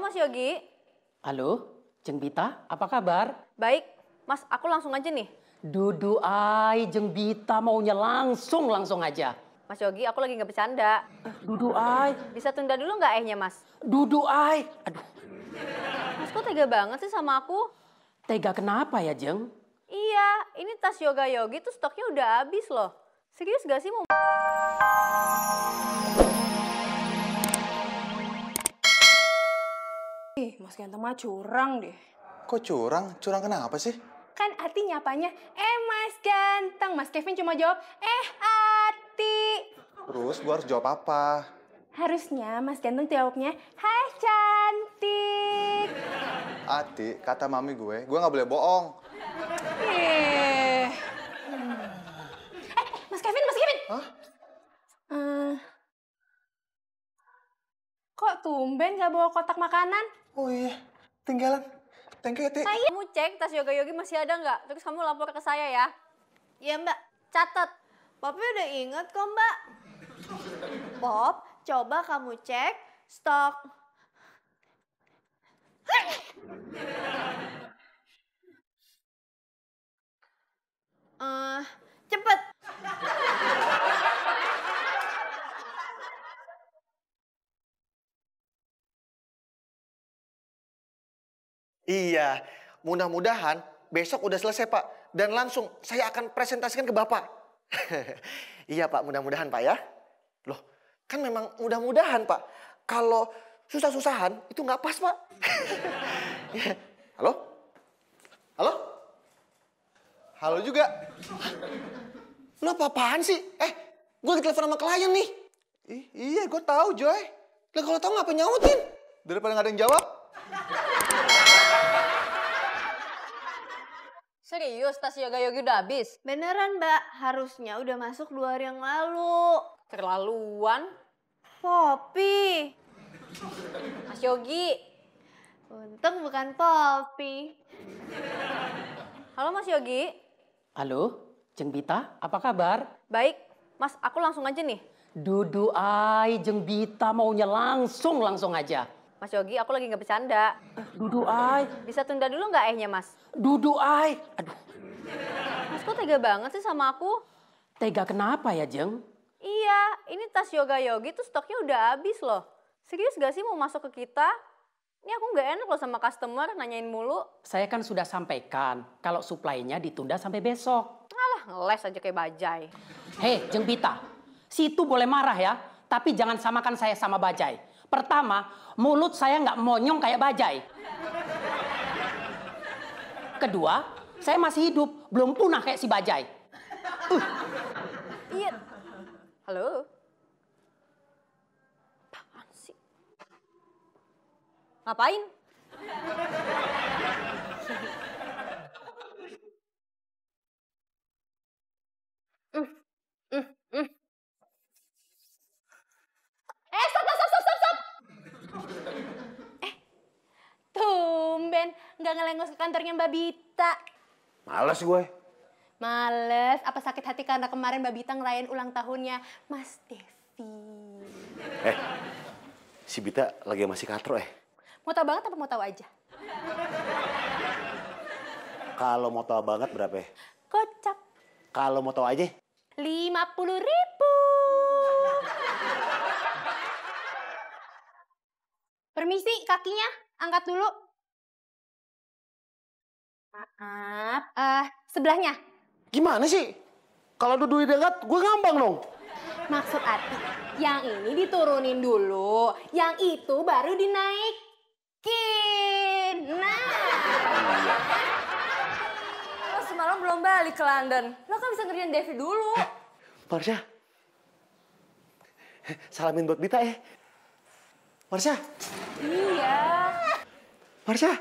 Mas Yogi. Halo, Jeng Bita, apa kabar? Baik, Mas, aku langsung aja nih. Dudu ay, Jeng Bita maunya langsung aja. Mas Yogi, aku lagi nggak bercanda. Dudu ay, Bisa tunda dulu nggak ehnya, Mas? Dudu ay. Aduh, Mas, kok tega banget sih sama aku? tega kenapa ya, Jeng? Iya, ini tas Yoga Yogi tuh stoknya udah habis loh. Serius gak sih mau? Mas Ganteng mah curang deh. Kok curang? Curang kenapa sih? Kan Ati nyapanya, Mas Ganteng. Mas Kevin cuma jawab, Ati. Terus gue harus jawab apa? Harusnya Mas Ganteng jawabnya, hai cantik. Ati, kata mami gue nggak boleh bohong. Mas Kevin. Hah? Kok tumben gak bawa kotak makanan? Oh iya, tinggalan. Thank you, Ati. Kamu cek tas Yoga Yogi masih ada nggak? Terus kamu lapor ke saya ya. Iya Mbak, catat. Popi udah inget kok Mbak. Pop, coba kamu cek stok. Cepet. Iya, mudah-mudahan besok udah selesai Pak. Dan langsung saya akan presentasikan ke Bapak. Iya Pak, mudah-mudahan Pak ya. Loh, kan memang mudah-mudahan Pak. Kalau susah-susahan itu nggak pas Pak. Halo? Halo? Halo juga. Lo apa-apaan sih? Gue lagi telepon sama klien nih. Iya, gue tahu, Joy. Lah kalau tahu ngapa nyautin? Daripada nggak ada yang jawab. Serius tas Yoga Yogi udah habis? Beneran Mbak, harusnya udah masuk 2 hari yang lalu. Terlaluan. Popi. Mas Yogi. Untung bukan Popi. Halo Mas Yogi. Halo, Jeng Bita, apa kabar? Baik, Mas, aku langsung aja nih. Dudu ay, Jeng Bita maunya langsung aja. Mas Yogi, aku lagi nggak bercanda. Dudu ay, Bisa tunda dulu nggak ehnya, Mas? Dudu ay. Aduh, Mas, kok tega banget sih sama aku? tega kenapa ya, Jeng? Iya, ini tas Yoga Yogi tuh stoknya udah habis loh. Serius gak sih mau masuk ke kita? Ini aku nggak enak loh sama customer, nanyain mulu. Saya kan sudah sampaikan kalau suplainya ditunda sampai besok. Alah, ngeles aja kayak bajai. Hei, Jeng Bita, situ boleh marah ya, tapi jangan samakan saya sama bajai. Pertama, mulut saya nggak monyong kayak bajai. Kedua, saya masih hidup, belum punah kayak si bajai. Iya. Halo? Apaan sih? Ngapain? Stop. Tumben nggak ngelengos ke kantornya Mbak Bita. Males gue. Males, apa sakit hati karena kemarin Mbak Bita ngerayain ulang tahunnya Mas Devi. Si Bita lagi masih katro Mau tahu banget apa mau tahu aja? Kalau mau tahu banget berapa? Kocak. Kalau mau tahu aja? 50.000. Permisi, kakinya angkat dulu. Maaf, sebelahnya. Gimana sih? Kalau Dudu diangkat, gue ngambang dong. Maksud Ati, yang ini diturunin dulu, yang itu baru dinaikin. Nah. Lo semalam belum balik ke London. Lo kan bisa ngerjain Devi dulu. Marsha. Salamin buat Bita Marsha. Iya. Marsha.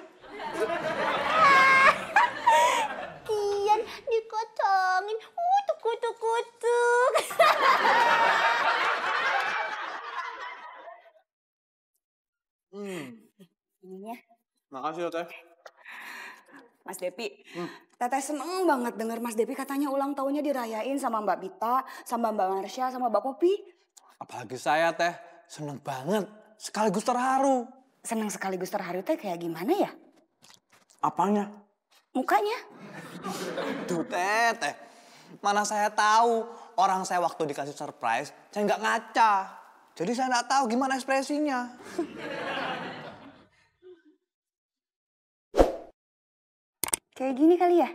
Kian dikocongin. Kutuk. Ininya. Makasih, Teh. Mas Depi, Teteh seneng banget denger Mas Depi katanya ulang tahunnya dirayain sama Mbak Bita, sama Mbak Marsha, sama Mbak Popi. Apalagi saya Teh, seneng banget, sekaligus terharu. senang sekaligus terharu teh kayak gimana ya? Apanya? Mukanya. Tuh Teh. Mana saya tahu orang saya waktu dikasih surprise, saya nggak ngaca. Jadi saya nggak tahu gimana ekspresinya. Kayak gini kali ya?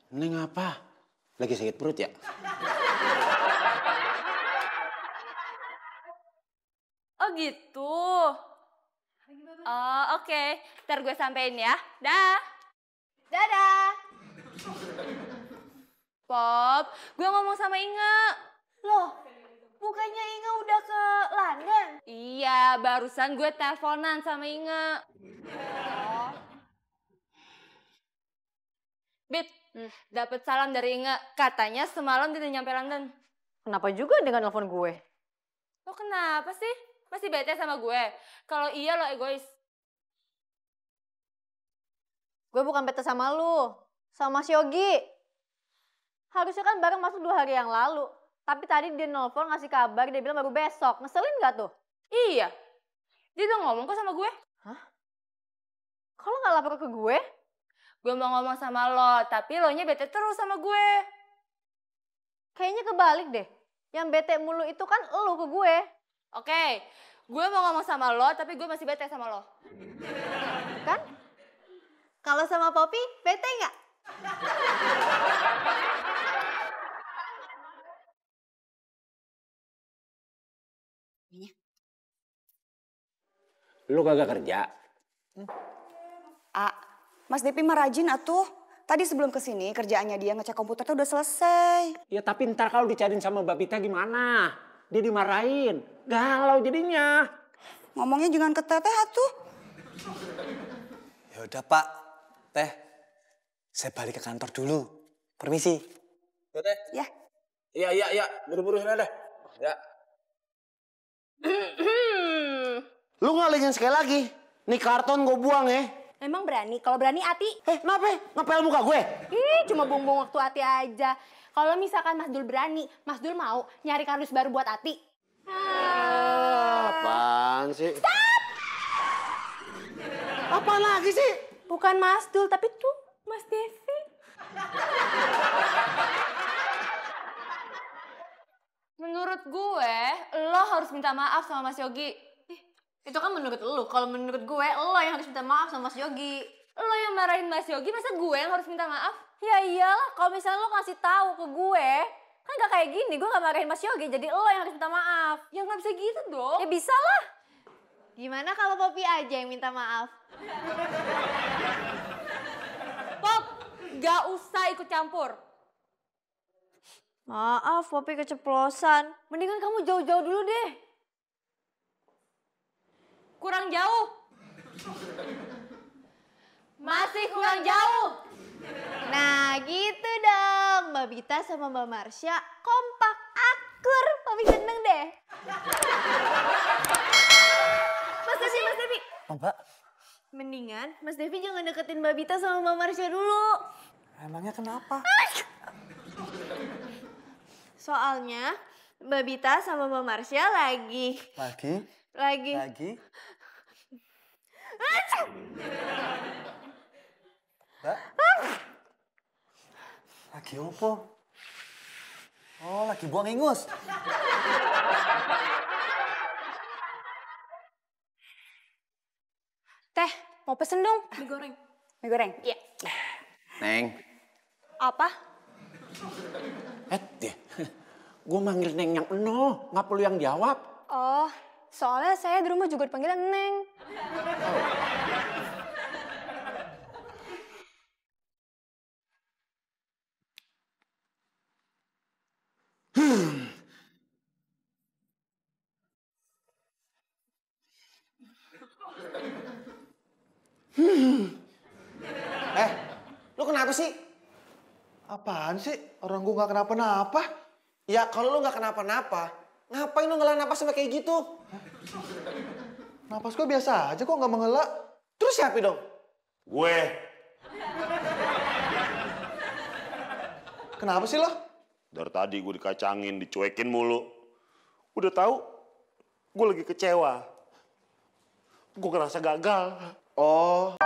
Neng apa? Lagi sakit perut ya? Oh gitu. Oh oke. Ntar gue sampein ya. Dah. Dadah. Pop, gue ngomong sama Inge. Loh, bukannya Inge udah ke London? Iya, barusan gue teleponan sama Inge. Oh. Bit, dapet salam dari Inge. Katanya semalam dia udah nyampe London. Kenapa juga dengan telepon gue? Lo kenapa sih? Masih bete sama gue? Kalau iya lo egois. Gue bukan bete sama lu, sama Mas Yogi. Harusnya kan bareng masuk 2 hari yang lalu. Tapi tadi dia nelfon ngasih kabar, dia bilang baru besok. Ngeselin gak tuh? Iya. Dia udah ngomong kok sama gue. Hah? Kok lo gak lapor ke gue? Gue mau ngomong sama lo, tapi lo nya bete terus sama gue. Kayaknya kebalik deh. Yang bete mulu itu kan lo ke gue. Oke, gue mau ngomong sama lo, tapi gue masih bete sama lo. Kan? Kalau sama Poppy, bete nggak? Lu kagak kerja? Mas Depi mah rajin atuh. Tadi sebelum kesini kerjaannya dia ngecek komputer tuh udah selesai. Ya tapi ntar kalau dicariin sama Mbak Bita gimana? Dia dimarahin. Galau jadinya. Ngomongnya jangan ke teteh atuh. Ya udah Pak, Teh. Saya balik ke kantor dulu. Permisi. Ya Teh. Ya. Iya. Buru-buru sana dah. Ya. Lu ngalingin sekali lagi. Nih karton gue buang ya. Emang berani? Kalau berani Ati. Kenapa? Ngepel muka gue? Ih, cuma buang-buang waktu Ati aja. Kalau misalkan Mas Dul berani, Mas Dul mau nyari kardus baru buat Ati. Apaan sih? Stop! Apaan lagi sih? Bukan Mas Dul, tapi tuh Mas Devi. Menurut gue, lo harus minta maaf sama Mas Yogi. Itu kan menurut lo. Kalau menurut gue, lo yang harus minta maaf sama Mas Yogi. Lo yang marahin Mas Yogi, masa gue yang harus minta maaf? Ya iyalah, kalau misalnya lo kasih tahu ke gue, kan gak kayak gini. Gue gak marahin Mas Yogi, jadi lo yang harus minta maaf. Ya gak bisa gitu dong. Ya bisa lah. Gimana kalau Poppy aja yang minta maaf? Pop, gak usah ikut campur. Maaf, Poppy keceplosan. Mendingan kamu jauh-jauh dulu deh. Kurang jauh. Masih kurang jauh. Nah gitu dong. Mbak Bita sama Mbak Marsha kompak akur. Poppy seneng deh. Mas Devi. Mbak. Mendingan Mas Devi jangan deketin Mbak Bita sama Mbak Marsha dulu. Emangnya kenapa? Soalnya Mbak Bita sama Mbak Marsha lagi. Mbak? Lagi opo? Oh, lagi buang ingus. Teh, mau pesen dong? Mie goreng. Mie goreng? Iya. Neng. Apa? Deh. Gue manggil Neng yang eno. Nggak perlu yang jawab. Oh, soalnya saya di rumah juga dipanggil Neng. Lu kenapa sih? Apaan sih? Orang gue gak kenapa-napa. Ya kalau lu gak kenapa-napa, ngapain lu ngelah napas sampai kayak gitu? Napas gue biasa aja kok gak menghela. Terus siapa dong? Gue. Kenapa sih lo? Dari tadi gue dikacangin, dicuekin mulu. Udah tahu, gue lagi kecewa. Gue ngerasa gagal. Oh,